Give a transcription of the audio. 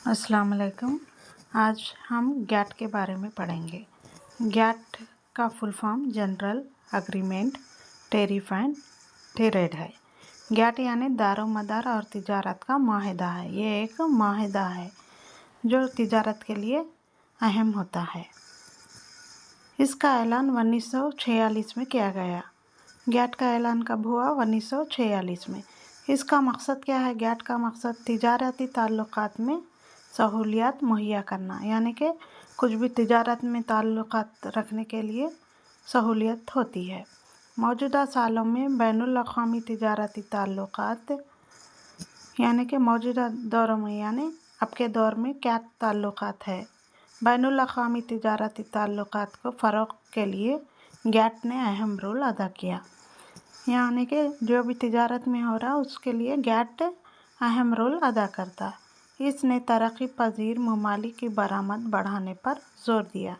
अस्सलाम वालेकुम। आज हम गैट के बारे में पढ़ेंगे। गैट का full form general agreement tariff and trade है। गैट यानी दारोमदार और तिजारत का माहिदा है। ये एक माहिदा है जो तिजारत के लिए अहम होता है। इसका ऐलान 1946 में किया गया। गैट का ऐलान कब हुआ? 1946 में। इसका मकसद क्या है? गैट का मकसद तिजारती ताल्लुकात में सहूलियत मुहैया करना, यानी कि कुछ भी तिजारत में ताल्लुकात रखने के लिए सहूलियत होती है। मौजूदा सालों में बैनुल अक़वामी तिजारती ताल्लुकात यानी कि मौजूदा दौरों में यानी अब के दौर में क्या ताल्लुकात है। बैनुल अक़वामी तिजारती ताल्लुकात को फ़रोग़ के लिए गैट ने अहम रोल अदा किया, यानी कि जो भी तिजारत में हो रहा उसके लिए गैट अहम रोल अदा करता। इसने तरक्की पजीर ममालिक की बरामद बढ़ाने पर जोर दिया।